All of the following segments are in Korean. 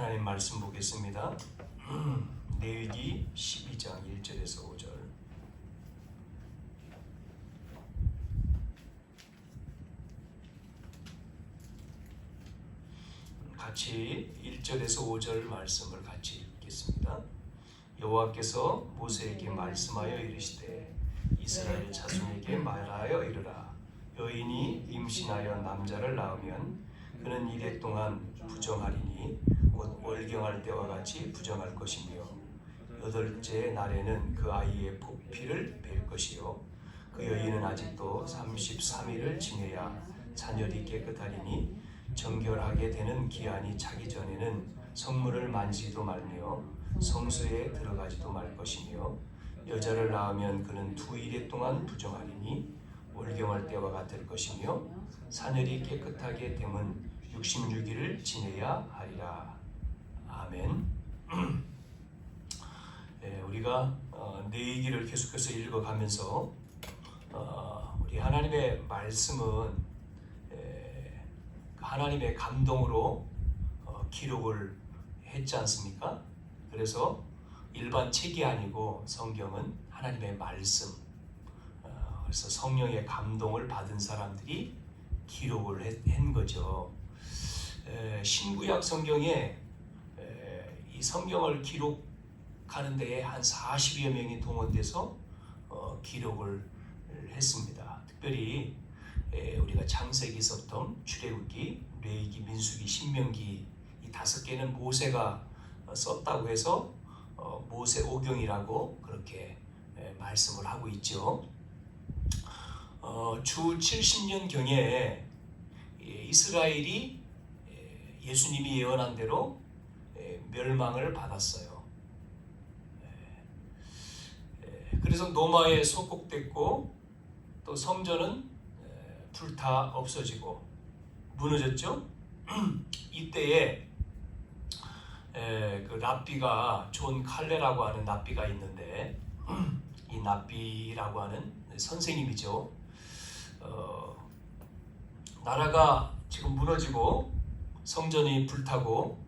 하나님 말씀 보겠습니다. 레위기 12장 1절에서 5절. 같이 1절에서 5절 말씀을 같이 읽겠습니다. 여호와께서 모세에게 말씀하여 이르시되 이스라엘 자손에게 말하여 이르라. 여인이 임신하여 남자를 낳으면 그는 이래 동안 부정하리니 곧 월경할 때와 같이 부정할 것이며 여덟째 날에는 그 아이의 보피를 뺄 것이요 그 여인은 아직도 33일을 지내야 자녀이 깨끗하리니 정결하게 되는 기한이 차기 전에는 성물을 만지지도 말며 성소에 들어가지도 말 것이며 여자를 낳으면 그는 2일 동안 부정하리니 월경할 때와 같을 것이며 사녀이 깨끗하게 되면 66일을 지내야 하리라. 아멘. 우리가 레위기를 계속해서 읽어가면서 우리 하나님의 말씀은 하나님의 감동으로 기록을 했지 않습니까? 그래서 일반 책이 아니고 성경은 하나님의 말씀, 그래서 성령의 감동을 받은 사람들이 기록을 한 거죠. 신구약 성경에 이 성경을 기록하는 데에 한 40여 명이 동원돼서 기록을 했습니다. 특별히 우리가 창세기서부터 출애굽기, 레위기, 민수기, 신명기 이 5개는 모세가 썼다고 해서 모세오경이라고 그렇게 말씀을 하고 있죠. 주 70년경에 이스라엘이 예수님이 예언한 대로 멸망을 받았어요. 그래서 노마에 속국됐고 또 성전은 불타 없어지고 무너졌죠. 이때에 그 랍비가 존 칼레라고 하는 랍비가 있는데 이 랍비라고 하는 선생님이죠. 나라가 지금 무너지고 성전이 불타고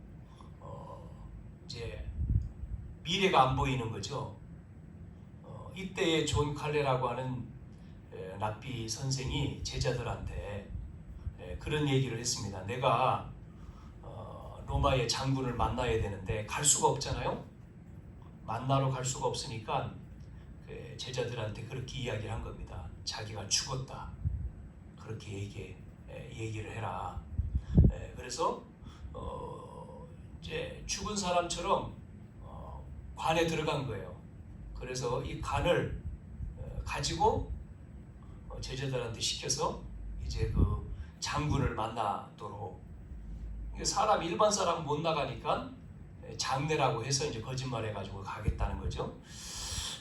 이제 미래가 안 보이는 거죠. 이때에 존 칼레라고 하는 랍비 선생이 제자들한테 그런 얘기를 했습니다. 내가 로마의 장군을 만나야 되는데 갈 수가 없잖아요. 만나러 갈 수가 없으니까 제자들한테 그렇게 이야기를 한 겁니다. 자기가 죽었다. 그렇게 얘기를 해라. 그래서 이제 죽은 사람처럼 관에 들어간 거예요. 그래서 이 관을 가지고 제자들한테 시켜서 이제 그 장군을 만나도록, 일반 사람 못 나가니까 장례라고 해서 이제 거짓말해가지고 가겠다는 거죠.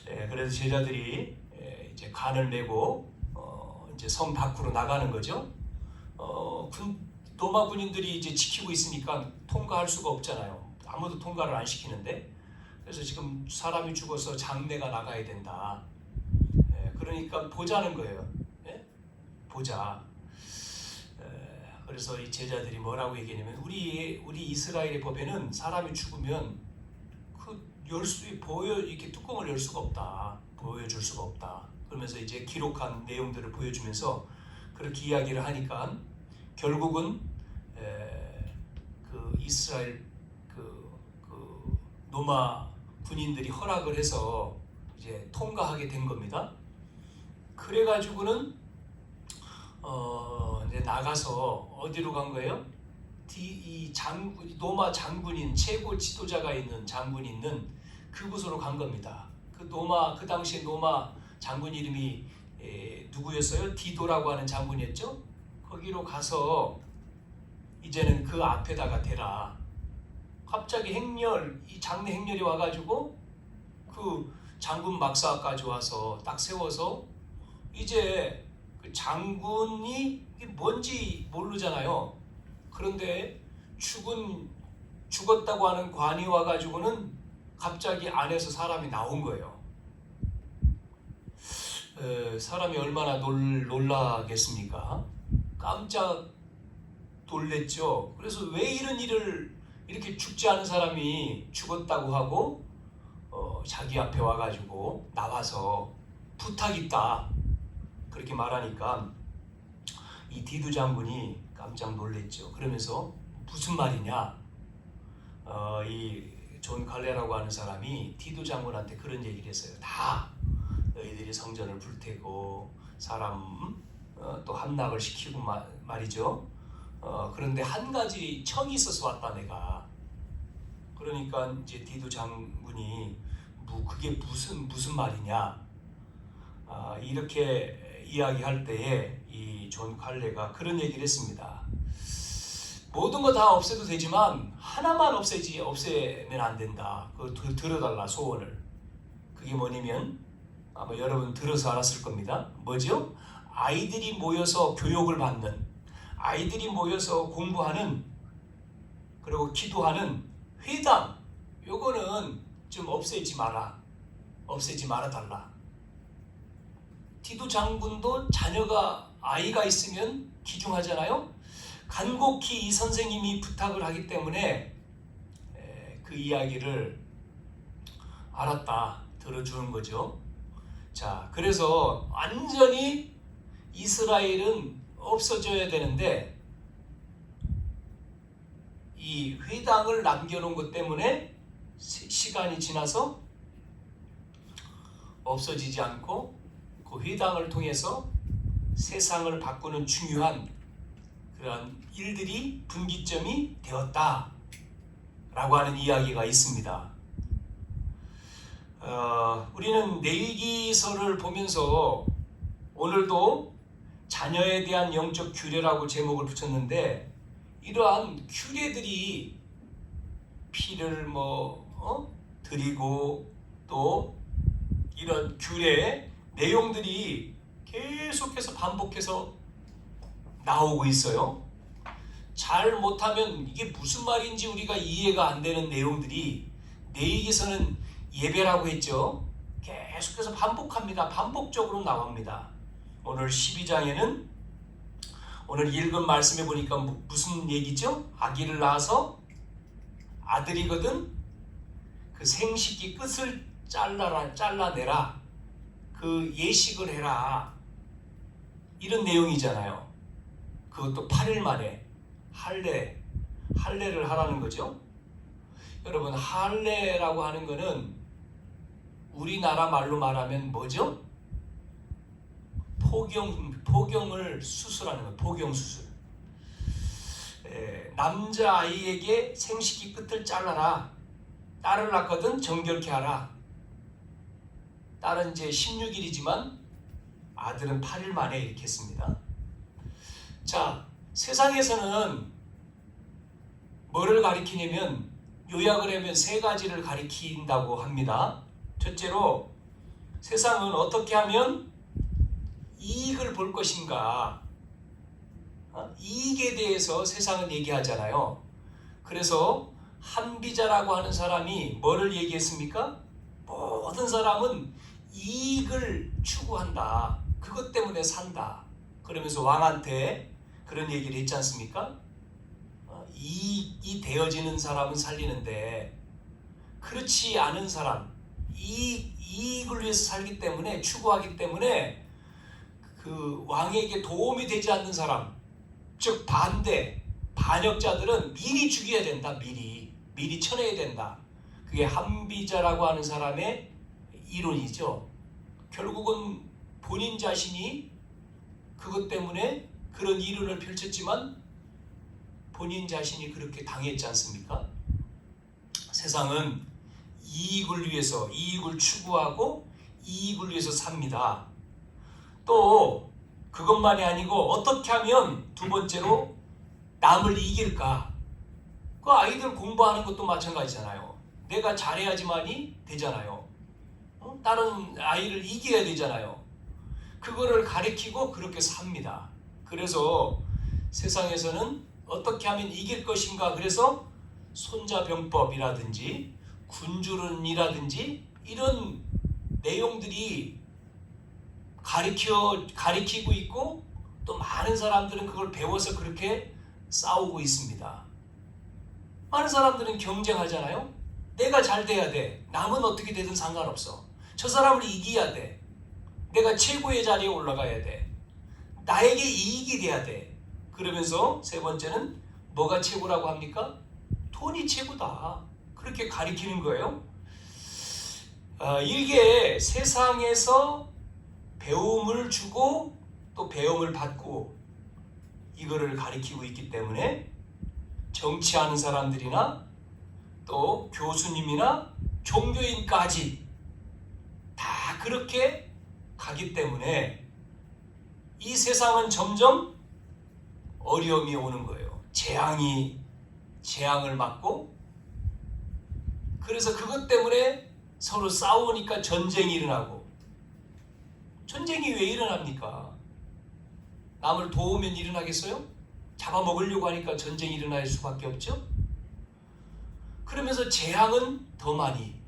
그래서 제자들이 이제 관을 메고 이제 성 밖으로 나가는 거죠. 로마 군인들이 이제 지키고 있으니까 통과할 수가 없잖아요. 아무도 통과를 안 시키는데. 그래서 지금 사람이 죽어서 장례가 나가야 된다. 그러니까 보자는 거예요. 보자. 그래서 이 제자들이 뭐라고 얘기하냐면 우리 이스라엘의 법에는 사람이 죽으면 이렇게 뚜껑을 열 수가 없다. 보여줄 수가 없다. 그러면서 이제 기록한 내용들을 보여주면서 그렇게 이야기를 하니까 결국은 그 이스라엘 그 로마 군인들이 허락을 해서 이제 통과하게 된 겁니다. 그래가지고는 이제 나가서 어디로 간 거예요? 로마 장군인 최고 지도자가 있는 장군이 있는 그곳으로 간 겁니다. 그 당시에 로마 장군 이름이 누구였어요? 디도라고 하는 장군이었죠. 거기로 가서 이제는 그 앞에다가 대라. 갑자기 이 장례 행렬이 와가지고 그 장군 막사까지 와서 딱 세워서 이제 그 장군이 뭔지 모르잖아요. 그런데 죽었다고 하는 관이 와가지고는 갑자기 안에서 사람이 나온 거예요. 사람이 얼마나 놀라겠습니까? 깜짝 놀랬죠. 그래서 왜 이런 일을 이렇게 죽지 않은 사람이 죽었다고 하고 자기 앞에 와가지고 나와서 부탁 있다 그렇게 말하니까 이 디도 장군이 깜짝 놀랬죠. 그러면서 무슨 말이냐? 이 존 칼레라고 하는 사람이 디도 장군한테 그런 얘기를 했어요. 다 너희들이 성전을 불태고 사람 또 함락을 시키고 말이죠. 그런데 한 가지 청이 있어서 왔다 내가. 그러니까 이제 디도 장군이 그게 무슨 말이냐? 이렇게 이야기할 때에 이 존 칼레가 그런 얘기를 했습니다. 모든 거 다 없애도 되지만 하나만 없애면 안 된다. 그거 들어달라 소원을. 그게 뭐냐면 아마 여러분 들어서 알았을 겁니다. 뭐죠? 아이들이 모여서 교육을 받는, 아이들이 모여서 공부하는, 그리고 기도하는 회당, 요거는 좀 없애지 말아달라. 디도 장군도 아이가 있으면 귀중하잖아요. 간곡히 이 선생님이 부탁을 하기 때문에 그 이야기를 알았다, 들어주는 거죠. 자, 그래서 완전히 이스라엘은 없어져야 되는데 이 회당을 남겨놓은 것 때문에 시간이 지나서 없어지지 않고 그 회당을 통해서 세상을 바꾸는 중요한 그런 일들이 분기점이 되었다 라고 하는 이야기가 있습니다. 우리는 레위기서를 보면서 오늘도 자녀에 대한 영적 규례라고 제목을 붙였는데, 이러한 규례들이 피를 드리고 또 이런 규례 내용들이 계속해서 반복해서 나오고 있어요. 잘 못하면 이게 무슨 말인지 우리가 이해가 안 되는 내용들이, 레위기서는 예배라고 했죠. 계속해서 반복합니다. 반복적으로 나옵니다. 오늘 12장에는 오늘 읽은 말씀에 보니까 무슨 얘기죠? 아기를 낳아서 아들이거든 그 생식기 끝을 잘라내라. 그 예식을 해라. 이런 내용이잖아요. 그것도 8일 만에 할례를 하라는 거죠. 여러분, 할례라고 하는 거는 우리나라 말로 말하면 뭐죠? 포경을 수술하는 거예요. 포경수술. 남자아이에게 생식기 끝을 잘라라. 딸을 낳거든 정결케 하라. 딸은 이제 16일이지만 아들은 8일 만에 이렇게 했습니다. 자, 세상에서는 뭐를 가리키냐면, 요약을 하면 세 가지를 가리킨다고 합니다. 첫째로, 세상은 어떻게 하면 이익을 볼 것인가, 이익에 대해서 세상은 얘기하잖아요. 그래서 한비자라고 하는 사람이 뭐를 얘기했습니까? 모든 사람은 이익을 추구한다. 그것 때문에 산다. 그러면서 왕한테 그런 얘기를 했지 않습니까? 이익이 되어지는 사람은 살리는데 그렇지 않은 사람, 이익을 위해서 살기 때문에, 추구하기 때문에 그 왕에게 도움이 되지 않는 사람, 즉 반역자들은 미리 죽여야 된다. 미리 쳐내야 된다. 그게 한비자라고 하는 사람의 이론이죠. 결국은 본인 자신이 그것 때문에 그런 이론을 펼쳤지만 본인 자신이 그렇게 당했지 않습니까? 세상은 이익을 위해서, 이익을 추구하고 이익을 위해서 삽니다. 또 그것만이 아니고 어떻게 하면 두 번째로 남을 이길까? 그 아이들 공부하는 것도 마찬가지잖아요. 내가 잘해야지만이 되잖아요. 다른 아이를 이겨야 되잖아요. 그거를 가리키고 그렇게 삽니다. 그래서 세상에서는 어떻게 하면 이길 것인가, 그래서 손자병법이라든지 군주론이라든지 이런 내용들이 가리키고 있고, 또 많은 사람들은 그걸 배워서 그렇게 싸우고 있습니다. 많은 사람들은 경쟁하잖아요. 내가 잘 돼야 돼. 남은 어떻게 되든 상관없어. 저 사람을 이겨야 돼. 내가 최고의 자리에 올라가야 돼. 나에게 이익이 돼야 돼. 그러면서 세 번째는 뭐가 최고라고 합니까? 돈이 최고다. 그렇게 가리키는 거예요. 이게 세상에서 배움을 주고 또 배움을 받고 이거를 가리키고 있기 때문에 정치하는 사람들이나 또 교수님이나 종교인까지 다 그렇게 가기 때문에 이 세상은 점점 어려움이 오는 거예요. 재앙을 맞고, 그래서 그것 때문에 서로 싸우니까 전쟁이 일어나고. 전쟁이 왜 일어납니까? 남을 도우면 일어나겠어요? 잡아먹으려고 하니까 전쟁이 일어날 수밖에 없죠. 그러면서 재앙은 더 많이,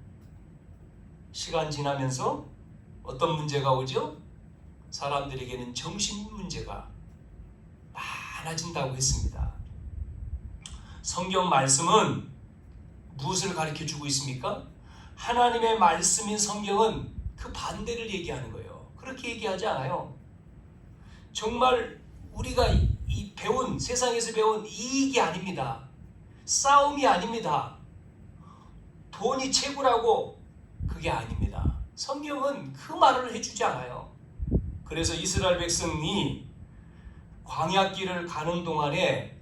시간 지나면서 어떤 문제가 오죠? 사람들에게는 정신 문제가 많아진다고 했습니다. 성경 말씀은 무엇을 가르쳐 주고 있습니까? 하나님의 말씀인 성경은 그 반대를 얘기하는 거예요. 그렇게 얘기하지 않아요. 정말 우리가 세상에서 배운 이익이 아닙니다. 싸움이 아닙니다. 돈이 최고라고, 그게 아닙니다. 성경은 그 말을 해주지 않아요. 그래서 이스라엘 백성이 광야길을 가는 동안에,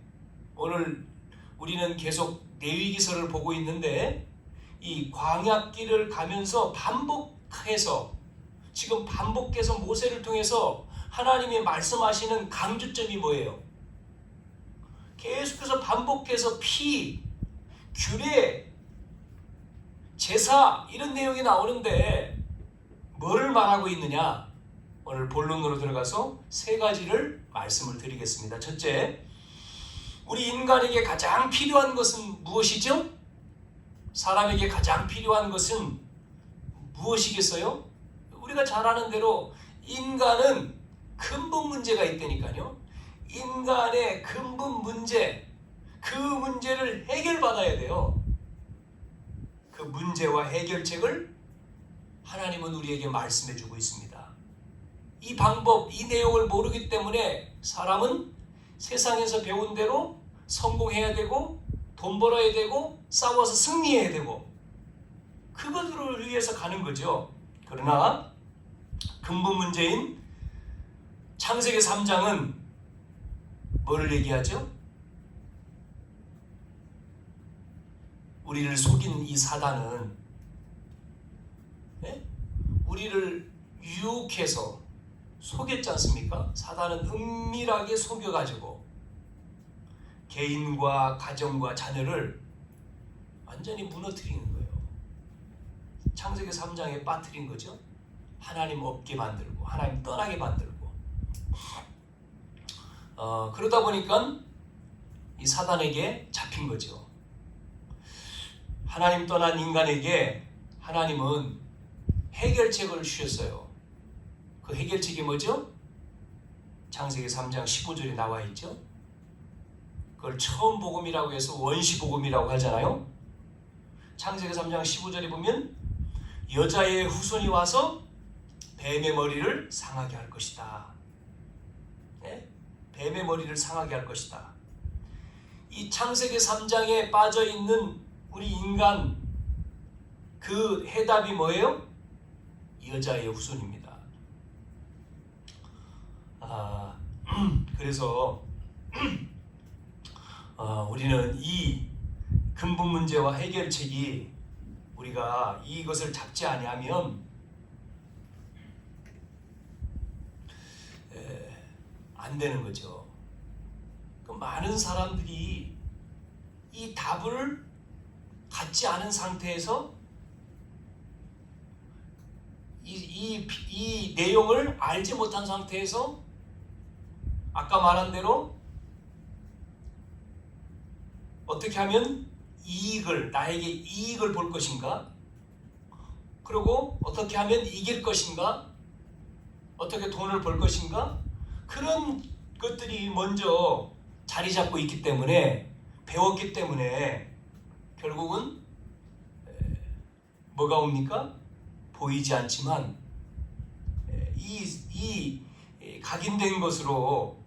오늘 우리는 계속 레위기서를 보고 있는데, 이 광야길을 가면서 반복해서 모세를 통해서 하나님이 말씀하시는 강조점이 뭐예요? 계속해서 반복해서 피, 규례, 제사 이런 내용이 나오는데 뭐를 말하고 있느냐? 오늘 본론으로 들어가서 세 가지를 말씀을 드리겠습니다. 첫째, 우리 인간에게 가장 필요한 것은 무엇이죠? 사람에게 가장 필요한 것은 무엇이겠어요? 우리가 잘 아는 대로 인간은 근본 문제가 있다니까요. 인간의 근본 문제, 그 문제를 해결받아야 돼요. 그 문제와 해결책을 하나님은 우리에게 말씀해 주고 있습니다. 이 방법, 이 내용을 모르기 때문에 사람은 세상에서 배운 대로 성공해야 되고, 돈 벌어야 되고, 싸워서 승리해야 되고, 그것들을 위해서 가는 거죠. 그러나 근본 문제인 창세기 3장은 뭐를 얘기하죠? 우리를 속인 이 사단은, 우리를 유혹해서 속였지 않습니까? 사단은 은밀하게 속여가지고 개인과 가정과 자녀를 완전히 무너뜨리는 거예요. 창세기 3장에 빠뜨린 거죠. 하나님 없게 만들고, 하나님 떠나게 만들고. 그러다 보니까 이 사단에게 잡힌 거죠. 하나님 떠난 인간에게 하나님은 해결책을 주셨어요. 그 해결책이 뭐죠? 창세기 3장 15절에 나와 있죠. 그걸 처음 복음이라고 해서 원시 복음이라고 하잖아요. 창세기 3장 15절에 보면 여자의 후손이 와서 뱀의 머리를 상하게 할 것이다. 네? 뱀의 머리를 상하게 할 것이다. 이 창세기 3장에 빠져있는 우리 인간, 그 해답이 뭐예요? 여자의 후손입니다. 그래서 우리는 이 근본 문제와 해결책이, 우리가 이것을 잡지 아니하면 안 되는 거죠. 그 많은 사람들이 이 답을 갖지 않은 상태에서 이 내용을 알지 못한 상태에서 아까 말한 대로 어떻게 하면 나에게 이익을 볼 것인가, 그리고 어떻게 하면 이길 것인가, 어떻게 돈을 벌 것인가, 그런 것들이 먼저 자리 잡고 있기 때문에, 배웠기 때문에 결국은 뭐가 옵니까? 보이지 않지만 이 각인된 것으로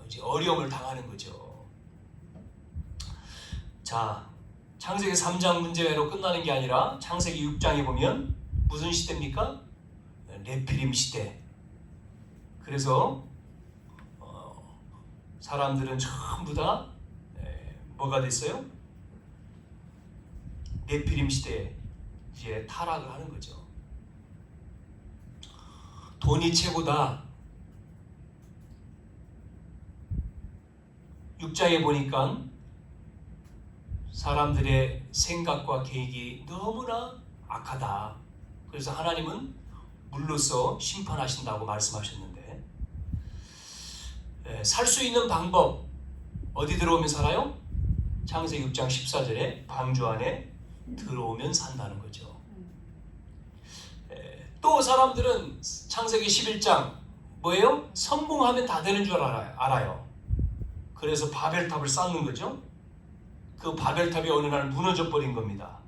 이제 어려움을 당하는 거죠. 자, 창세기 3장 문제로 끝나는 게 아니라 창세기 6장에 보면 무슨 시대입니까? 네피림 시대. 그래서 사람들은 전부 다 뭐가 됐어요? 네피림 시대에 이제 타락을 하는 거죠. 돈이 최고다. 6장에 보니까 사람들의 생각과 계획이 너무나 악하다. 그래서 하나님은 물로써 심판하신다고 말씀하셨는데, 살 수 있는 방법 어디 들어오면 살아요? 창세기 6장 14절에 방주 안에 들어오면 산다는 거죠. 또 사람들은 창세기 11장 뭐예요? 성공하면 다 되는 줄 알아요. 그래서 바벨탑을 쌓는 거죠. 그 바벨탑이 어느 날 무너져 버린 겁니다.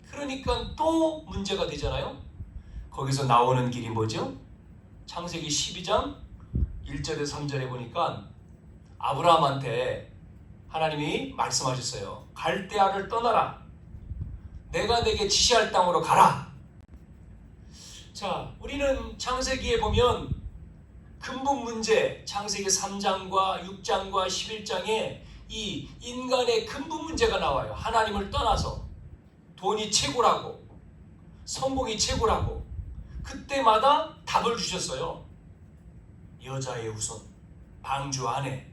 그러니까 또 문제가 되잖아요. 거기서 나오는 길이 뭐죠? 창세기 12장 1절에서 3절에 보니까 아브라함한테 하나님이 말씀하셨어요. 갈대아를 떠나라. 내가 내게 지시할 땅으로 가라. 자, 우리는 창세기에 보면 근본 문제, 창세기 3장과 6장과 11장에 이 인간의 근본 문제가 나와요. 하나님을 떠나서 돈이 최고라고, 성공이 최고라고. 그때마다 답을 주셨어요. 여자의 후손, 방주 안에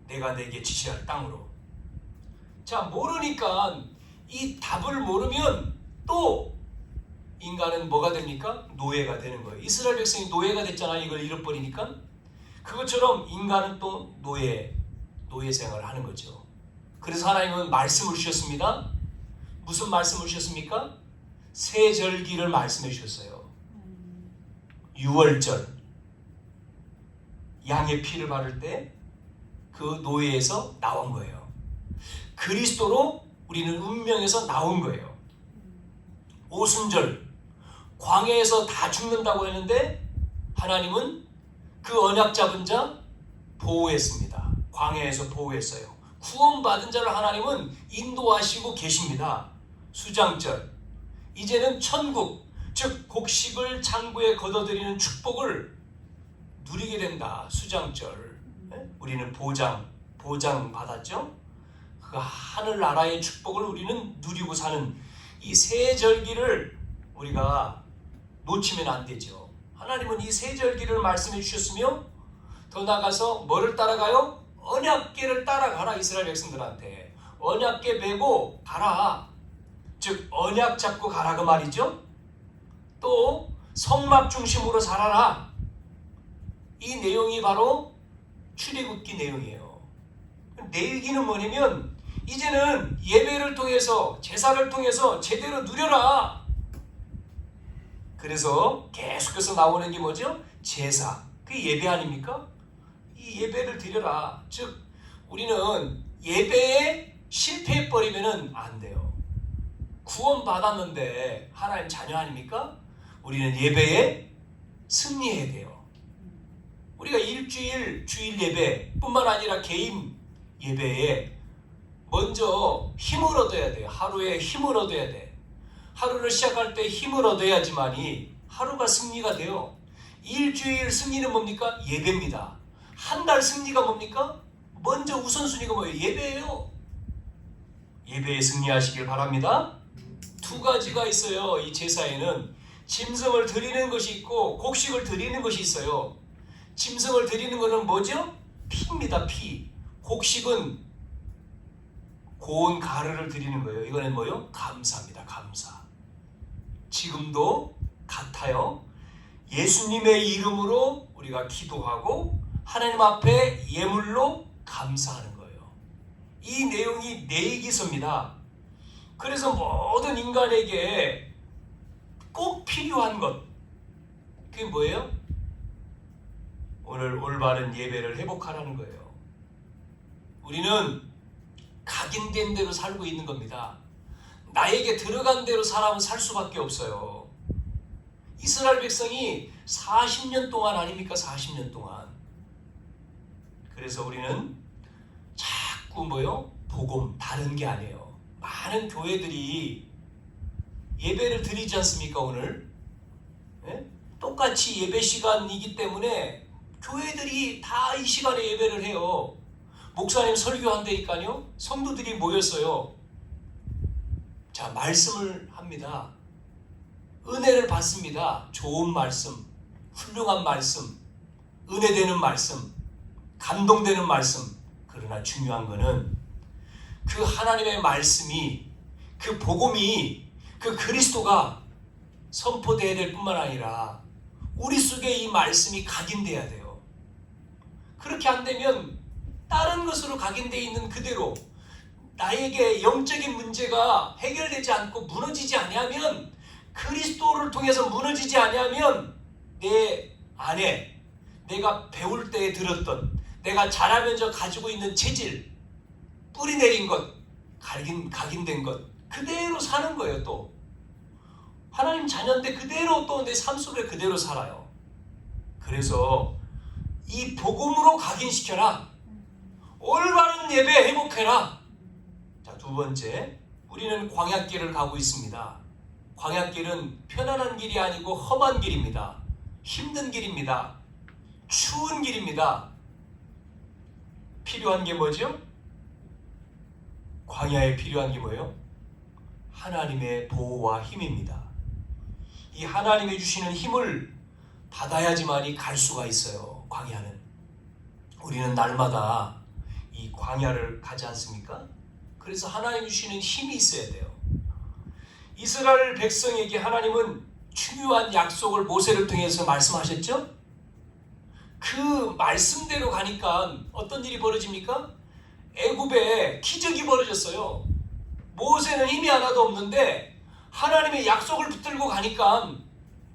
내가 내게 지시할 땅으로. 자, 모르니까 이 답을 모르면 또 인간은 뭐가 됩니까? 노예가 되는 거예요. 이스라엘 백성이 노예가 됐잖아요. 이걸 잃어버리니까. 그것처럼 인간은 또 노예 생활을 하는 거죠. 그래서 하나님은 말씀을 주셨습니다. 무슨 말씀을 주셨습니까? 세절기를 말씀해 주셨어요. 6월절 양의 피를 바를 때 그 노예에서 나온 거예요. 그리스도로 우리는 운명에서 나온 거예요. 오순절 광야에서 다 죽는다고 했는데 하나님은 그 언약 잡은 자 보호했습니다. 광야에서 보호했어요. 구원받은 자를 하나님은 인도하시고 계십니다. 수장절 이제는 천국, 즉 곡식을 창고에 걷어들이는 축복을 누리게 된다. 수장절 우리는 보장 받았죠. 그 하늘나라의 축복을 우리는 누리고 사는 이 세절기를 우리가 놓치면 안 되죠. 하나님은 이 세절기를 말씀해 주셨으며 더 나아가서 뭐를 따라가요? 언약궤를 따라가라. 이스라엘 백성들한테 언약궤 메고 가라. 즉 언약 잡고 가라 그 말이죠. 또 성막 중심으로 살아라. 이 내용이 바로 출애굽기 내용이에요. 내 얘기는 뭐냐면 이제는 예배를 통해서 제사를 통해서 제대로 누려라. 그래서 계속해서 나오는 게 뭐죠? 제사. 그게 예배 아닙니까? 이 예배를 드려라. 즉 우리는 예배에 실패해버리면 안 돼요. 구원 받았는데 하나님 자녀 아닙니까? 우리는 예배에 승리해야 돼요. 우리가 일주일 주일 예배 뿐만 아니라 개인 예배에 먼저 힘을 얻어야 돼요. 하루에 힘을 얻어야 돼. 하루를 시작할 때 힘을 얻어야지만이 하루가 승리가 돼요. 일주일 승리는 뭡니까? 예배입니다. 한 달 승리가 뭡니까? 먼저 우선순위가 뭐예요? 예배예요. 예배에 승리하시길 바랍니다. 두 가지가 있어요. 이 제사에는 짐승을 드리는 것이 있고 곡식을 드리는 것이 있어요. 짐승을 드리는 것은 뭐죠? 피입니다. 피. 곡식은 고운 가루를 드리는 거예요. 이거는 뭐요? 감사입니다. 감사. 지금도 같아요. 예수님의 이름으로 우리가 기도하고 하나님 앞에 예물로 감사하는 거예요. 이 내용이 내기서입니다. 그래서 모든 인간에게 꼭 필요한 것 그게 뭐예요? 오늘 올바른 예배를 회복하라는 거예요. 우리는 각인된 대로 살고 있는 겁니다. 나에게 들어간 대로 사람은 살 수밖에 없어요. 이스라엘 백성이 40년 동안 아닙니까? 40년 동안. 그래서 우리는 자꾸 복음, 다른 게 아니에요. 많은 교회들이 예배를 드리지 않습니까? 오늘 똑같이 예배 시간이기 때문에 교회들이 다 이 시간에 예배를 해요. 목사님 설교한다니까요. 성도들이 모였어요. 자, 말씀을 합니다. 은혜를 받습니다. 좋은 말씀, 훌륭한 말씀, 은혜되는 말씀, 감동되는 말씀. 그러나 중요한 거는 그 하나님의 말씀이, 그 복음이, 그 그리스도가 선포되어야 될 뿐만 아니라 우리 속에 이 말씀이 각인돼야 돼요. 그렇게 안 되면 다른 것으로 각인되어 있는 그대로 나에게 영적인 문제가 해결되지 않고 무너지지 아니하면, 그리스도를 통해서 무너지지 아니하면 내 안에 내가 배울 때에 들었던, 내가 자라면서 가지고 있는 체질, 뿌리 내린 것, 각인된 것 그대로 사는 거예요. 또 하나님 자녀인데 그대로 또 내 삶 속에 그대로 살아요. 그래서 이 복음으로 각인시켜라. 올바른 예배 회복해라. 자, 두 번째, 우리는 광야길을 가고 있습니다. 광야길은 편안한 길이 아니고 험한 길입니다. 힘든 길입니다. 추운 길입니다. 필요한 게 뭐죠? 광야에 필요한 게 뭐예요? 하나님의 보호와 힘입니다. 이 하나님이 주시는 힘을 받아야지만이 갈 수가 있어요. 광야는. 우리는 날마다 이 광야를 가지 않습니까? 그래서 하나님이 주시는 힘이 있어야 돼요. 이스라엘 백성에게 하나님은 중요한 약속을 모세를 통해서 말씀하셨죠? 그 말씀대로 가니까 어떤 일이 벌어집니까? 애굽에 기적이 벌어졌어요. 모세는 힘이 하나도 없는데 하나님의 약속을 붙들고 가니까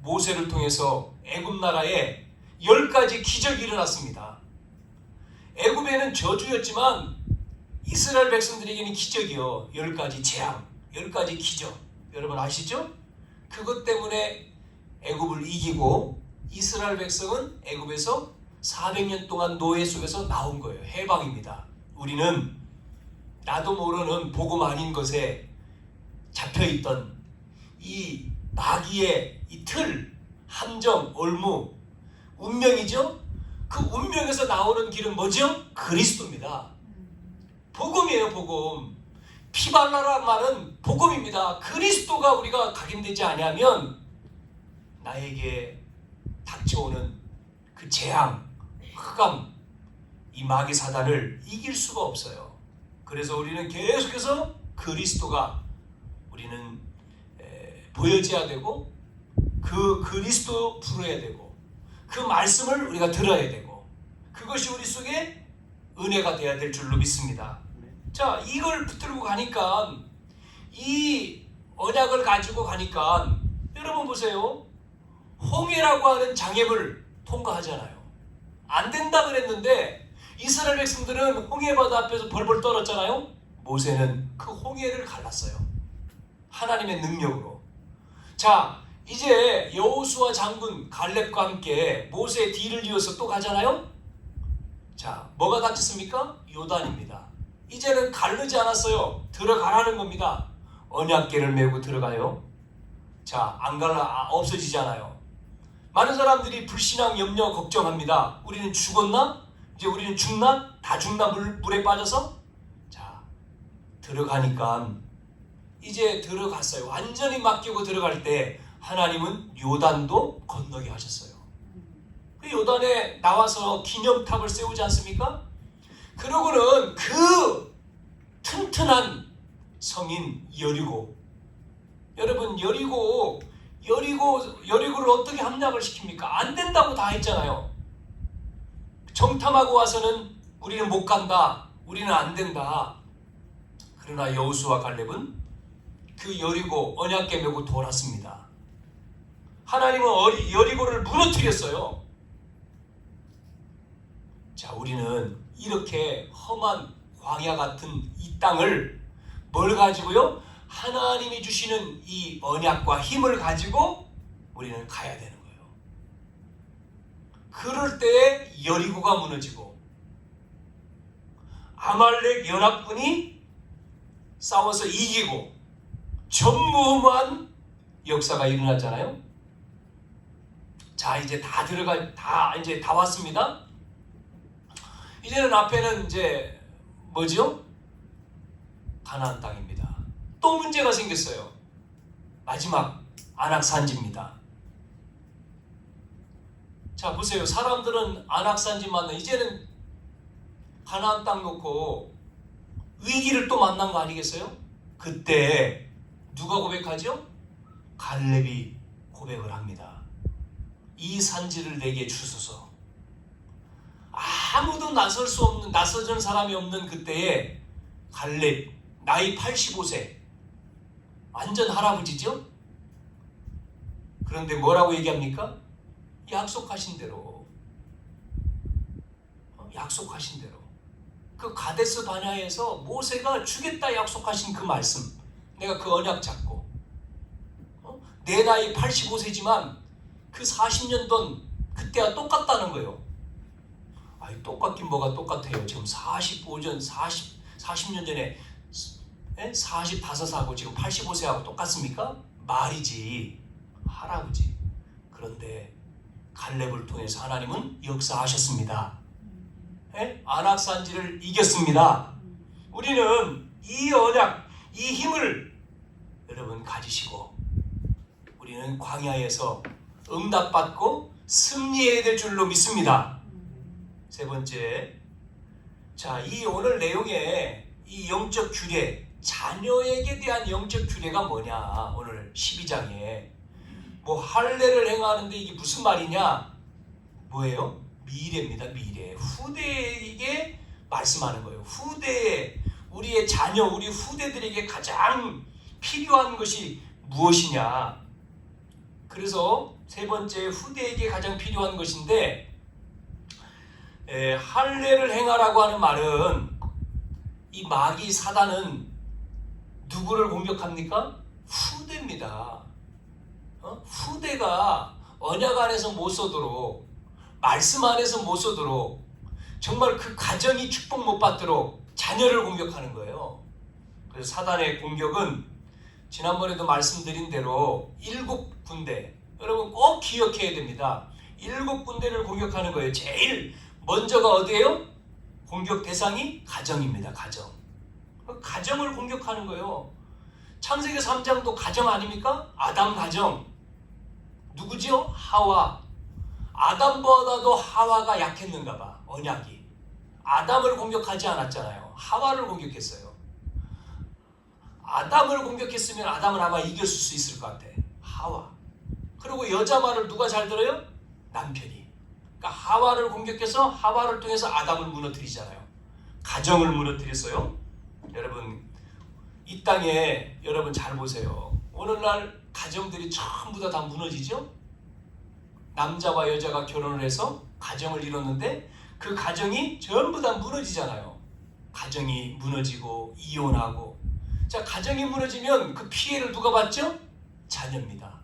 모세를 통해서 애굽 나라에 10가지 기적이 일어났습니다. 애굽에는 저주였지만 이스라엘 백성들에게는 기적이요. 10가지 재앙, 10가지 기적. 여러분 아시죠? 그것 때문에 애굽을 이기고 이스라엘 백성은 애굽에서 400년 동안 노예 속에서 나온 거예요. 해방입니다. 우리는 나도 모르는 복음 아닌 것에 잡혀있던 이 마귀의 이 틀, 함정, 올무, 운명이죠? 그 운명에서 나오는 길은 뭐죠? 그리스도입니다. 복음이에요. 복음. 피 발라라는 말은 복음입니다. 그리스도가 우리가 각인되지 아니하면 나에게 닥쳐오는 그 재앙, 흑암, 이 마귀 사단을 이길 수가 없어요. 그래서 우리는 계속해서 그리스도가 우리는 보여져야 되고, 그 그리스도 부르어야 되고, 그 말씀을 우리가 들어야 되고, 그것이 우리 속에 은혜가 되어야 될 줄로 믿습니다. 자, 이걸 붙들고 가니까, 이 언약을 가지고 가니까 여러분 보세요. 홍해라고 하는 장애물 통과하잖아요. 안 된다 그랬는데 이스라엘 백성들은 홍해바다 앞에서 벌벌 떨었잖아요. 모세는 그 홍해를 갈랐어요. 하나님의 능력으로. 자, 이제 여호수아 장군 갈렙과 함께 모세의 뒤를 이어서 또 가잖아요. 자, 뭐가 닥쳤습니까? 요단입니다. 이제는 가르지 않았어요. 들어가라는 겁니다. 언약궤를 메고 들어가요. 자, 안 갈라 없어지잖아요. 많은 사람들이 불신앙, 염려, 걱정합니다. 우리는 죽었나? 이제 우리는 죽나? 다 죽나? 물에 빠져서? 자, 들어가니까 이제 들어갔어요. 완전히 맡기고 들어갈 때 하나님은 요단도 건너게 하셨어요. 그 요단에 나와서 기념탑을 세우지 않습니까? 그러고는 그 튼튼한 성인 여리고, 여러분 여리고를 어떻게 함락을 시킵니까? 안 된다고 다 했잖아요. 정탐하고 와서는 우리는 못 간다, 우리는 안 된다. 그러나 여호수아 갈렙은 그 여리고 언약궤 메고 돌았습니다. 하나님은 여리고를 무너뜨렸어요. 자, 우리는 이렇게 험한 광야 같은 이 땅을 뭘 가지고요? 하나님이 주시는 이 언약과 힘을 가지고 우리는 가야 되는 거예요. 그럴 때에 여리고가 무너지고 아말렉 연합군이 싸워서 이기고 전무후무한 역사가 일어났잖아요. 자, 이제 이제 다 왔습니다. 이제는 앞에는 이제 뭐죠? 가나안 땅입니다. 또 문제가 생겼어요. 마지막 안악산지입니다. 자, 보세요. 사람들은 안악산지 만나 이제는 가나안 땅 놓고 위기를 또 만난 거 아니겠어요? 그때 누가 고백하죠? 갈렙이 고백을 합니다. 이 산지를 내게 주소서. 아무도 나서준 사람이 없는 그때에 갈렙 나이 85세 완전 할아버지죠? 그런데 뭐라고 얘기합니까? 약속하신 대로 그 가데스 바냐에서 모세가 주겠다 약속하신 그 말씀, 내가 그 언약 잡고 내 나이 85세지만 그 40년 전 그때와 똑같다는 거예요. 아니, 똑같긴 뭐가 똑같아요. 지금 40년 전에 45하고 지금 85세하고 똑같습니까? 말이지, 할아버지. 그런데 갈렙을 통해서 하나님은 역사하셨습니다. 안악산지를 이겼습니다. 우리는 이 언약, 이 힘을 여러분 가지시고 우리는 광야에서 응답받고 승리해야 될 줄로 믿습니다. 세 번째, 자, 이 오늘 내용에 이 영적 규례, 자녀에게 대한 영적 규례가 뭐냐? 오늘 12장에 뭐 할례를 행하는데 이게 무슨 말이냐? 뭐예요? 미래입니다. 미래. 후대에게 말씀하는 거예요. 후대에 우리의 자녀, 우리 후대들에게 가장 필요한 것이 무엇이냐? 그래서 세 번째, 후대에게 가장 필요한 것인데, 할례를 행하라고 하는 말은 이 마귀 사단은 누구를 공격합니까? 후대입니다. 후대가 언약 안에서 못 서도록, 말씀 안에서 못 서도록, 정말 그 가정이 축복 못 받도록 자녀를 공격하는 거예요. 그래서 사단의 공격은 지난번에도 말씀드린 대로 7군데, 여러분 꼭 기억해야 됩니다. 7군데를 공격하는 거예요. 제일 먼저가 어디예요? 공격 대상이 가정입니다. 가정을 공격하는 거예요. 창세기 3장도 가정 아닙니까? 아담 가정. 누구지요? 하와. 아담보다도 하와가 약했는가 봐. 언약이. 아담을 공격하지 않았잖아요. 하와를 공격했어요. 아담을 공격했으면 아담은 아마 이겼을 수 있을 것 같아. 하와. 그리고 여자 말을 누가 잘 들어요? 남편이. 그러니까 하와를 공격해서 하와를 통해서 아담을 무너뜨리잖아요. 가정을 무너뜨렸어요. 여러분, 이 땅에 여러분 잘 보세요. 오늘날 가정들이 전부 다 무너지죠? 남자와 여자가 결혼을 해서 가정을 이뤘는데 그 가정이 전부 다 무너지잖아요. 가정이 무너지고 이혼하고. 자, 가정이 무너지면 그 피해를 누가 받죠? 자녀입니다.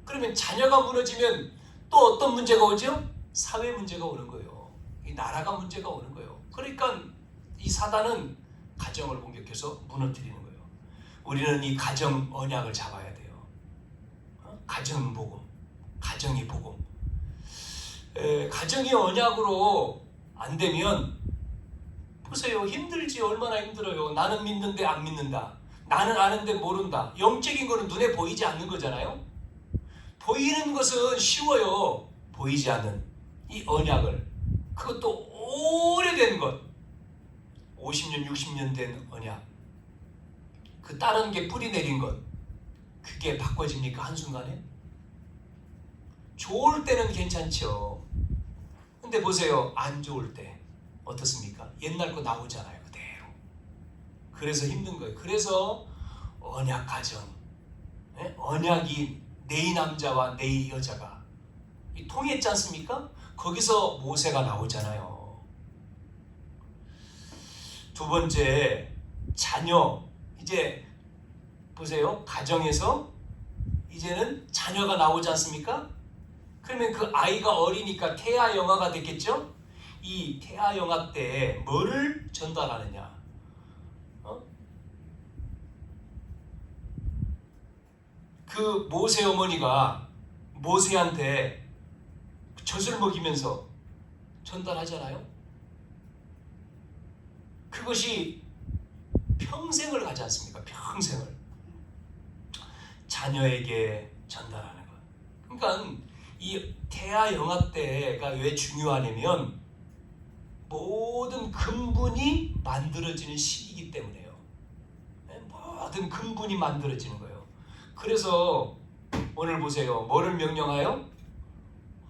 그러면 자녀가 무너지면 또 어떤 문제가 오죠? 사회 문제가 오는 거예요. 이 나라가 문제가 오는 거예요. 그러니까 이 사단은 가정을 공격해서 무너뜨리는 거예요. 우리는 이 가정 언약을 잡아야 돼요. 가정 복음, 가정이 복음. 가정이 언약으로 안 되면 보세요. 힘들지. 얼마나 힘들어요. 나는 믿는데 안 믿는다. 나는 아는데 모른다. 영적인 거는 눈에 보이지 않는 거잖아요. 보이는 것은 쉬워요. 보이지 않는 이 언약을, 그것도 오래된 것, 50년 60년 된 언약, 그 다른 게 뿌리 내린 것, 그게 바꿔집니까? 한순간에? 좋을 때는 괜찮죠. 근데 보세요. 안 좋을 때 어떻습니까? 옛날 거 나오잖아요. 그대로. 그래서 힘든 거예요. 그래서 언약 가정, 언약이 네 남자와 네 여자가 통했지 않습니까? 거기서 모세가 나오잖아요. 두 번째, 자녀. 이제 보세요. 가정에서 이제는 자녀가 나오지 않습니까? 그러면 그 아이가 어리니까 태아 영아가 됐겠죠? 이 태아 영아 때 뭐를 전달하느냐? 그 모세 어머니가 모세한테 젖을 먹이면서 전달하잖아요. 그것이 평생을 가지 않습니까? 평생을 자녀에게 전달하는 것. 그러니까 이 태아 영아 때가 왜 중요하냐면 모든 근본이 만들어지는 시기이기 때문에요. 모든 근본이 만들어지는 거예요. 그래서 오늘 보세요. 뭐를 명령하여?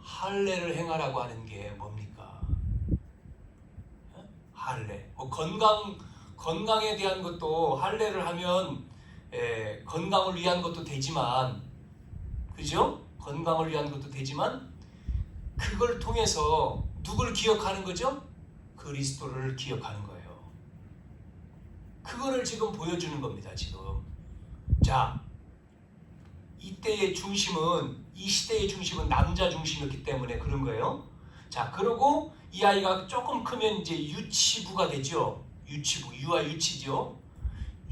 할례를 행하라고 하는 게 뭡니까? 할례. 건강에 대한 것도 할례를 하면 건강을 위한 것도 되지만, 그죠? 건강을 위한 것도 되지만 그걸 통해서 누굴 기억하는 거죠? 그리스도를 기억하는 거예요. 그거를 지금 보여주는 겁니다. 지금. 자, 이때의 중심은, 이 시대의 중심은 남자 중심이었기 때문에 그런 거예요. 자, 그리고 이 아이가 조금 크면 이제 유치부가 되죠. 유치부, 유아 유치죠.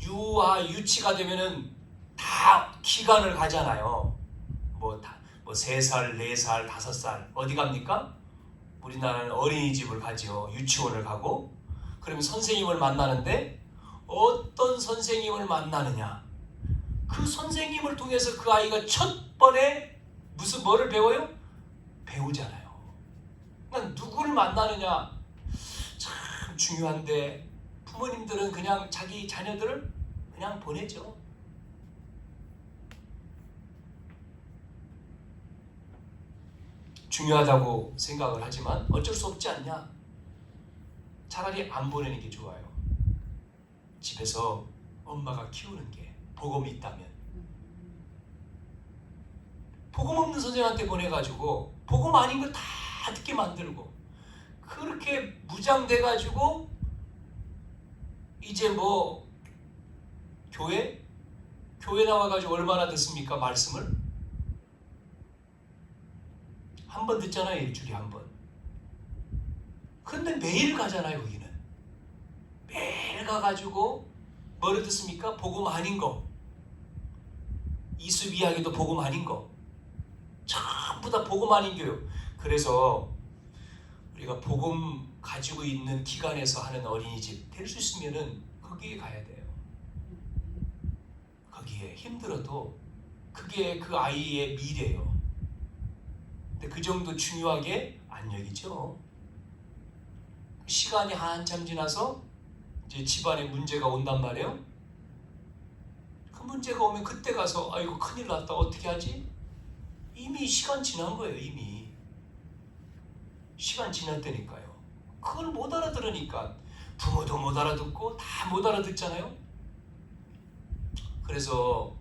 유아 유치가 되면은 다 기간을 가잖아요. 뭐 3살, 4살, 5살 어디 갑니까? 우리나라는 어린이집을 가죠. 유치원을 가고. 그러면 선생님을 만나는데 어떤 선생님을 만나느냐? 그 선생님을 통해서 그 아이가 첫 번에 뭐를 배워요? 배우잖아요. 그러니까 누구를 만나느냐 참 중요한데 부모님들은 그냥 자기 자녀들을 그냥 보내죠. 중요하다고 생각을 하지만 어쩔 수 없지 않냐? 차라리 안 보내는 게 좋아요. 집에서 엄마가 키우는 게 복음이 있다면. 복음 없는 선생님한테 보내가지고 복음 아닌 걸 다 듣게 만들고 그렇게 무장돼가지고 이제 뭐 교회 나와가지고 얼마나 듣습니까? 말씀을 한 번 듣잖아요. 일주일에 한 번. 근데 매일 가잖아요. 거기는 매일 가가지고 뭐를 듣습니까? 복음 아닌 거. 이수 이야기도 복음 아닌 거. 전부 다 복음 아닌 교육. 그래서 우리가 복음 가지고 있는 기관에서 하는 어린이집 될 수 있으면은 거기에 가야 돼요. 거기에 힘들어도 그게 그 아이의 미래예요. 근데 그 정도 중요하게 안 여기죠. 시간이 한참 지나서 이제 집안에 문제가 온단 말이에요. 그 문제가 오면 그때 가서 아이고 큰일 났다 어떻게 하지? 이미 시간 지난 거예요. 이미 시간 지났다니까요. 그걸 못 알아들으니까 부모도 못 알아듣고 다 못 알아듣잖아요. 그래서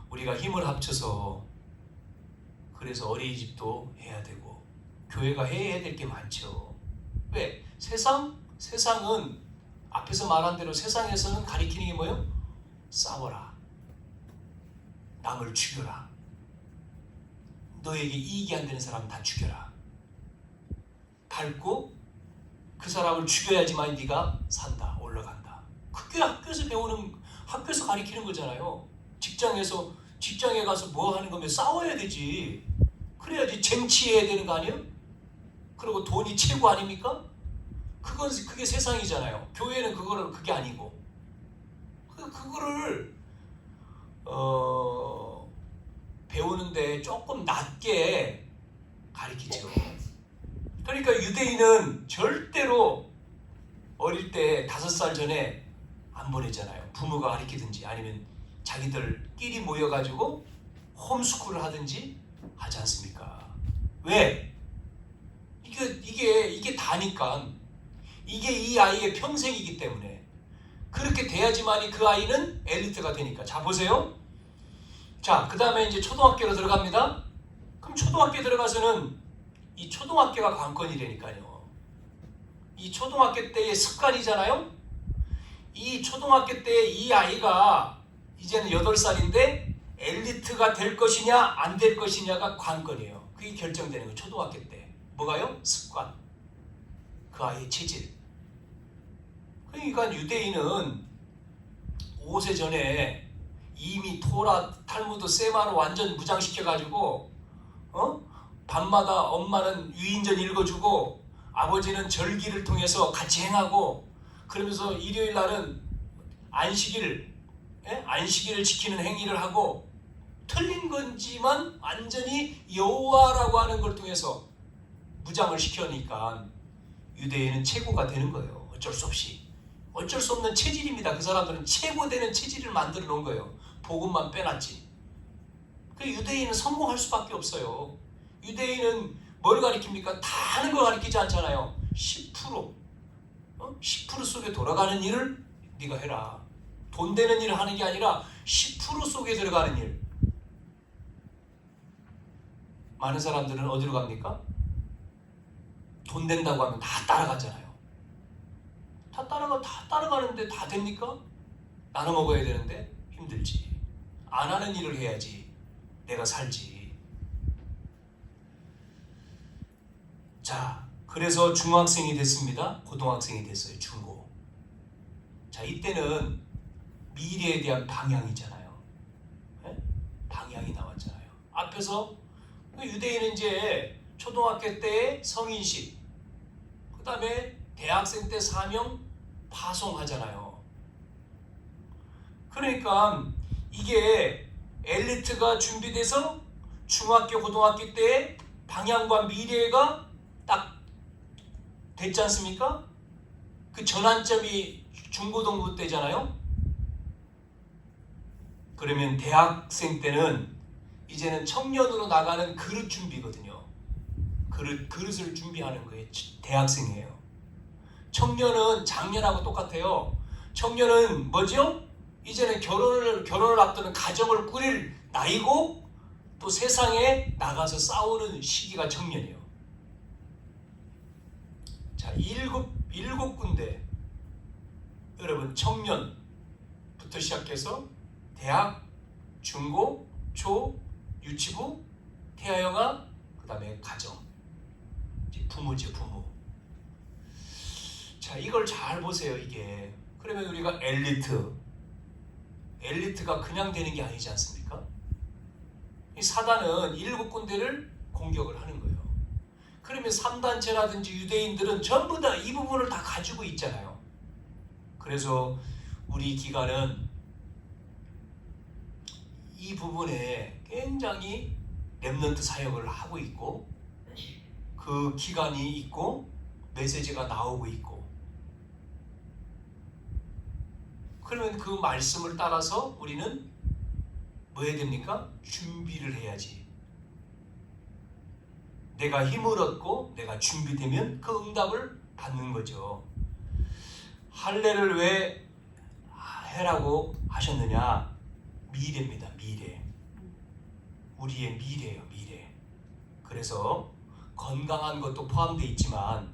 우리가 힘을 합쳐서 그래서 어린이집도 해야 되고 교회가 해야 될 게 많죠. 왜? 세상은 앞에서 말한 대로 세상에서는 가리키는 게 뭐예요? 싸워라. 남을 죽여라. 너에게 이익이 안 되는 사람 다 죽여라. 밟고 그 사람을 죽여야지만 네가 산다. 올라간다. 그게 학교에서 가리키는 거잖아요. 직장에 가서 뭐 하는 거면 싸워야 되지. 그래야지 쟁취해야 되는 거 아니에요? 그리고 돈이 최고 아닙니까? 그게 세상이잖아요. 교회는 그게 아니고. 그거를 배우는데 조금 낮게 가르치죠. 그러니까 유대인은 절대로 어릴 때 5살 전에 안 보내잖아요. 부모가 가르치든지 아니면 자기들끼리 모여가지고 홈스쿨을 하든지 하지 않습니까? 왜? 이게 다니까. 이게 이 아이의 평생이기 때문에 그렇게 돼야지만이 그 아이는 엘리트가 되니까. 자, 보세요. 자, 그 다음에 이제 초등학교로 들어갑니다. 그럼 초등학교에 들어가서는 이 초등학교가 관건이라니까요. 이 초등학교 때의 습관이잖아요. 이 초등학교 때 이 아이가 이제는 8살인데 엘리트가 될 것이냐 안 될 것이냐가 관건이에요. 그게 결정되는 거예요. 초등학교 때. 뭐가요? 습관. 그 아이의 체질. 그러니까 유대인은 5세 전에 이미 토라, 탈무드, 세마로 완전 무장시켜가지고 밤마다 엄마는 유인전 읽어주고 아버지는 절기를 통해서 같이 행하고 그러면서 일요일 날은 안식일을 지키는 행위를 하고 틀린 건지만 완전히 여호와라고 하는 걸 통해서 무장을 시켜니까 유대인은 최고가 되는 거예요. 어쩔 수 없이. 어쩔 수 없는 체질입니다. 그 사람들은 최고되는 체질을 만들어 놓은 거예요. 복음만 빼놨지. 그 유대인은 성공할 수밖에 없어요. 유대인은 뭘 가리킵니까? 다 하는 걸 가리키지 않잖아요. 10% 10% 속에 돌아가는 일을 네가 해라. 돈 되는 일을 하는 게 아니라 10% 속에 들어가는 일. 많은 사람들은 어디로 갑니까? 돈 된다고 하면 다 따라가잖아요. 다 따라가는데 다 됩니까? 나눠 먹어야 되는데 힘들지. 안 하는 일을 해야지 내가 살지. 자, 그래서 중학생이 됐습니다. 고등학생이 됐어요. 중고. 자, 이때는 미래에 대한 방향이잖아요. 네? 방향이 나왔잖아요. 앞에서 유대인은 이제 초등학교 때 성인식, 그 다음에 대학생 때 사명 파송하잖아요. 그러니까 이게 엘리트가 준비돼서 중학교, 고등학교 때 방향과 미래가 딱 됐지 않습니까? 그 전환점이 중고등부 때잖아요. 그러면 대학생 때는 이제는 청년으로 나가는 그릇 준비거든요. 그릇을 준비하는 거예요. 대학생이에요. 청년은 작년하고 똑같아요. 청년은 뭐죠? 이제는 결혼을 앞두는 가정을 꾸릴 나이고 또 세상에 나가서 싸우는 시기가 청년이에요. 자, 일곱 군데 여러분 청년부터 시작해서 대학, 중고, 초, 유치부, 태아영아, 그 다음에 가정, 이제 부모죠, 부모. 자, 이걸 잘 보세요. 이게 그러면 우리가 엘리트가 그냥 되는 게 아니지 않습니까? 이 사단은 7군데를 공격을 하는 거예요. 그러면 3단체라든지 유대인들은 전부 다 이 부분을 다 가지고 있잖아요. 그래서 우리 기관은 이 부분에 굉장히 렘넌트 사역을 하고 있고 그 기간이 있고 메시지가 나오고 있고 그러면 그 말씀을 따라서 우리는 뭐 해야 됩니까? 준비를 해야지. 내가 힘을 얻고 내가 준비되면 그 응답을 받는 거죠. 할례를 왜 해라고 하셨느냐? 미래입니다. 미래. 우리의 미래예요. 미래. 그래서 건강한 것도 포함되어 있지만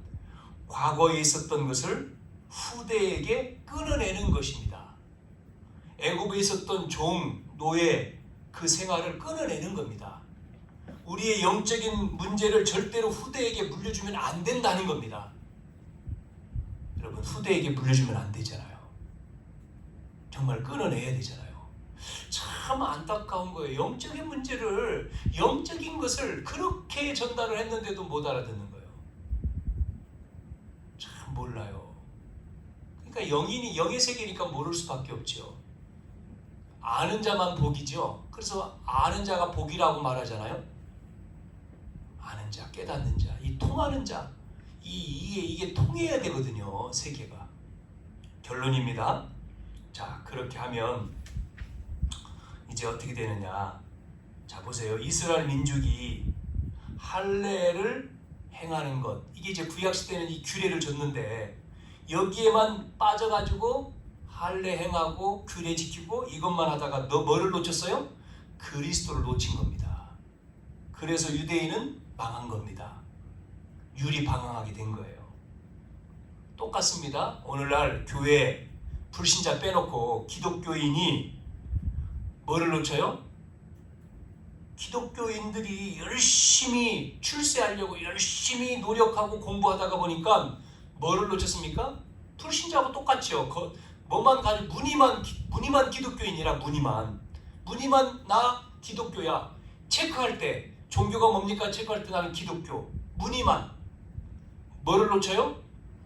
과거에 있었던 것을 후대에게 끊어내는 것입니다. 애굽에 있었던 종, 노예 그 생활을 끊어내는 겁니다. 우리의 영적인 문제를 절대로 후대에게 물려주면 안 된다는 겁니다. 여러분 후대에게 물려주면 안 되잖아요. 정말 끊어내야 되잖아요. 참 안타까운 거예요. 영적인 문제를, 영적인 것을 그렇게 전달을 했는데도 못 알아듣는 거예요. 참 몰라요. 그러니까 영인이 영의 세계니까 모를 수밖에 없죠. 아는 자만 복이죠. 그래서 아는 자가 복이라고 말하잖아요. 아는 자, 깨닫는 자, 이 통하는 자, 이게 통해야 되거든요. 세계가. 결론입니다. 자, 그렇게 하면 이제 어떻게 되느냐? 자, 보세요. 이스라엘 민족이 할례를 행하는 것, 이게 이제 구약 시대는 이 규례를 줬는데 여기에만 빠져가지고 할례 행하고 규례 지키고 이것만 하다가 너 뭐를 놓쳤어요? 그리스도를 놓친 겁니다. 그래서 유대인은 망한 겁니다. 유리방황하게 된 거예요. 똑같습니다. 오늘날 교회 불신자 빼놓고 기독교인이 뭐를 놓쳐요? 기독교인들이 열심히 출세하려고 열심히 노력하고 공부하다가 보니까 뭐를 놓쳤습니까? 불신자하고 똑같죠. 뭐만 가지고 무늬만 기독교인이라 무늬만 나 기독교야. 체크할 때 종교가 뭡니까? 체크할 때 나는 기독교. 무늬만 뭐를 놓쳐요?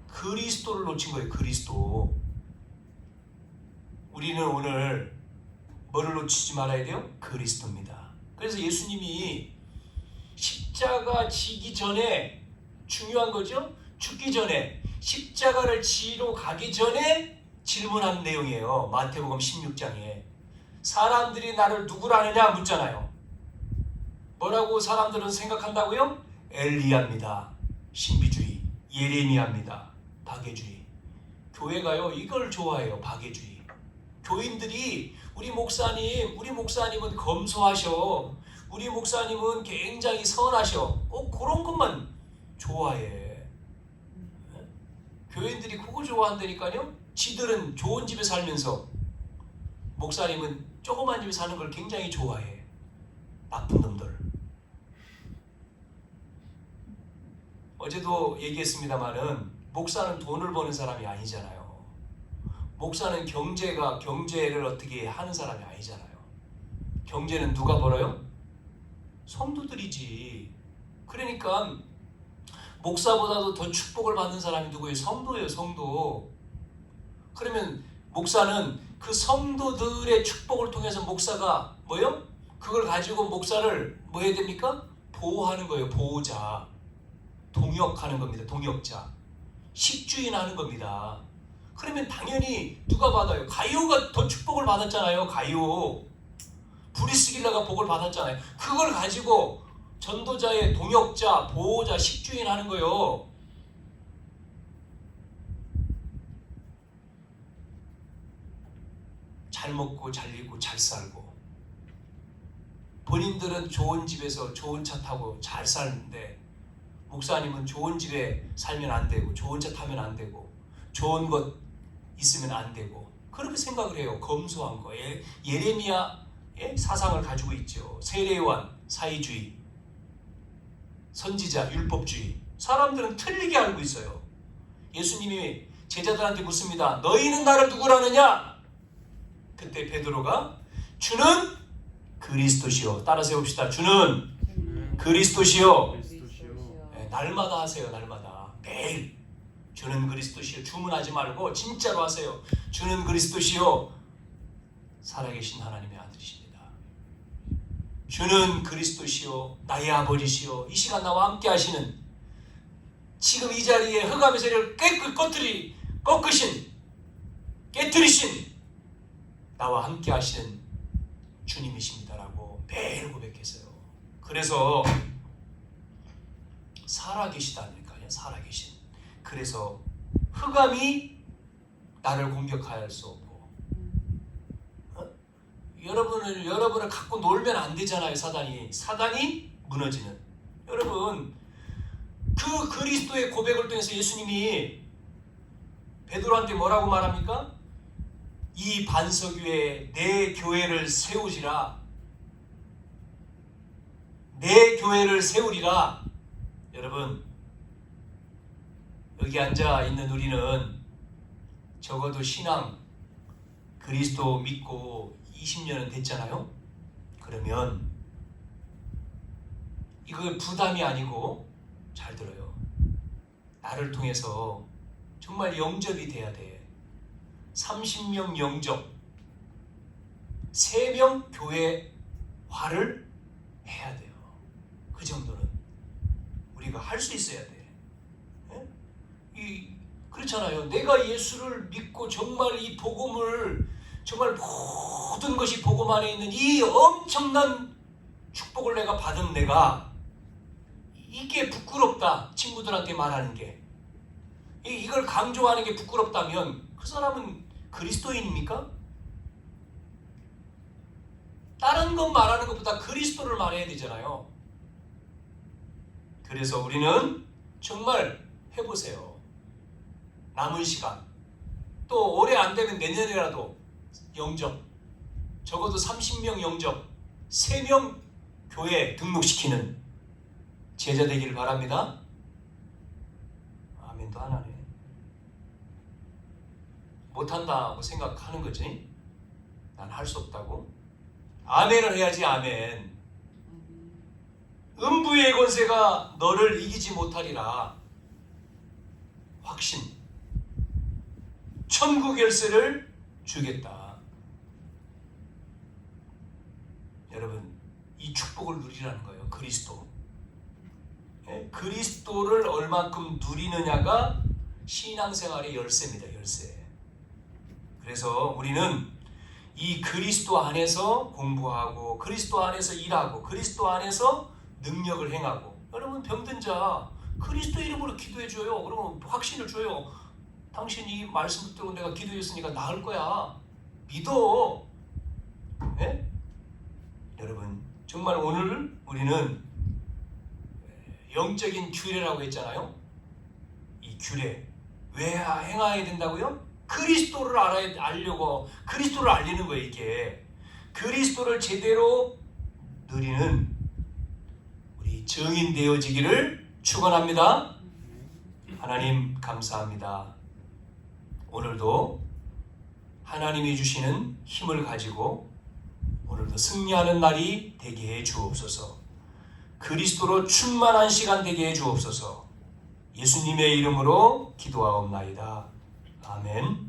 그리스도를 놓친 거예요. 그리스도. 우리는 오늘 뭐를 놓치지 말아야 돼요? 그리스도입니다. 그래서 예수님이 십자가 지기 전에 중요한 거죠. 죽기 전에 십자가를 지러 가기 전에 질문한 내용이에요. 마태복음 16장에 사람들이 나를 누구라느냐 묻잖아요. 뭐라고 사람들은 생각한다고요? 엘리야입니다. 신비주의. 예레미야입니다. 박애주의. 교회가요 이걸 좋아해요. 박애주의. 교인들이 우리 목사님은 검소하셔. 우리 목사님은 굉장히 선하셔. 꼭 그런 것만 좋아해. 교인들이 그거 좋아한다니까요. 지들은 좋은 집에 살면서 목사님은 조그만 집에 사는 걸 굉장히 좋아해. 나쁜 놈들. 어제도 얘기했습니다마는 목사는 돈을 버는 사람이 아니잖아요. 목사는 경제를 어떻게 하는 사람이 아니잖아요. 경제는 누가 벌어요? 성도들이지. 그러니까 목사보다도 더 축복을 받는 사람이 누구예요? 성도예요. 성도. 그러면 목사는 그 성도들의 축복을 통해서 목사가 뭐예요? 그걸 가지고 목사를 뭐 해야 됩니까? 보호하는 거예요. 보호자. 동역하는 겁니다. 동역자. 식주인하는 겁니다. 그러면 당연히 누가 받아요? 가룟가 더 축복을 받았잖아요. 가룟. 브리스길라가 복을 받았잖아요. 그걸 가지고 전도자의 동역자, 보호자, 식주인 하는 거예요. 잘 먹고 잘 입고 잘 살고 본인들은 좋은 집에서 좋은 차 타고 잘 사는데 목사님은 좋은 집에 살면 안 되고 좋은 차 타면 안 되고 좋은 것 있으면 안 되고 그렇게 생각을 해요. 검소한 거. 예레미야의 사상을 가지고 있죠. 세례요한 사회주의, 선지자 율법주의. 사람들은 틀리게 알고 있어요. 예수님이 제자들한테 묻습니다. 너희는 나를 누구라느냐? 그때 베드로가 주는 그리스도시요. 따라서 해봅시다. 주는 그리스도시요. 날마다 하세요. 날마다. 매일. 주는 그리스도시요. 주문하지 말고 진짜로 하세요. 주는 그리스도시요. 살아계신 하나님의 아들이십니다. 주는 그리스도시요. 나의 아버지시요. 이 시간 나와 함께 하시는 지금 이 자리에 흑암의 세력을 깨뜨리신 나와 함께 하시는 주님이십니다라고 매일 고백했어요. 그래서 살아계시다니까요. 살아계신. 그래서 흑암이 나를 공격할 수 없고 여러분을 갖고 놀면 안 되잖아요. 사단이 무너지는. 여러분 그 그리스도의 고백을 통해서 예수님이 베드로한테 뭐라고 말합니까? 이 반석 위에 내 교회를 세우리라. 내 교회를 세우리라. 여러분 여기 앉아 있는 우리는 적어도 신앙 그리스도 믿고 20년은 됐잖아요. 그러면 이거 부담이 아니고 잘 들어요. 나를 통해서 정말 영접이 돼야 돼. 30명 영접, 3명 교회화를 해야 돼요. 그 정도는 우리가 할 수 있어야 돼. 그렇잖아요. 내가 예수를 믿고 정말 이 복음을 정말 모든 것이 복음 안에 있는 이 엄청난 축복을 내가 받은 내가 이게 부끄럽다. 친구들한테 말하는 게 이걸 강조하는 게 부끄럽다면 그 사람은 그리스도인입니까? 다른 것 말하는 것보다 그리스도를 말해야 되잖아요. 그래서 우리는 정말 해보세요. 남은 시간 또 올해 안 되면 내년이라도 영접, 적어도 30명 영접, 3명 교회 등록시키는 제자 되기를 바랍니다. 아멘도 안 하네. 못한다고 생각하는 거지. 난 할 수 없다고. 아멘을 해야지. 아멘. 음부의 권세가 너를 이기지 못하리라. 확신. 천국 열쇠를 주겠다. 여러분, 이 축복을 누리라는 거예요. 그리스도. 그리스도를 얼만큼 누리느냐가 신앙생활의 열쇠입니다. 열쇠. 그래서 우리는 이 그리스도 안에서 공부하고, 그리스도 안에서 일하고, 그리스도 안에서 능력을 행하고. 여러분, 병든 자 그리스도 이름으로 기도해줘요. 그러면 확신을 줘요. 당신 이 말씀 듣고 내가 기도했으니까 나을 거야. 믿어. 네? 여러분, 정말 오늘 우리는 영적인 규례라고 했잖아요. 이 규례 왜 행해야 된다고요? 그리스도를 알려고, 그리스도를 알리는 거예요. 이게 그리스도를 제대로 누리는 우리 증인 되어지기를 축원합니다. 하나님 감사합니다. 오늘도 하나님이 주시는 힘을 가지고 오늘도 승리하는 날이 되게 해 주옵소서. 그리스도로 충만한 시간 되게 해 주옵소서. 예수님의 이름으로 기도하옵나이다. 아멘.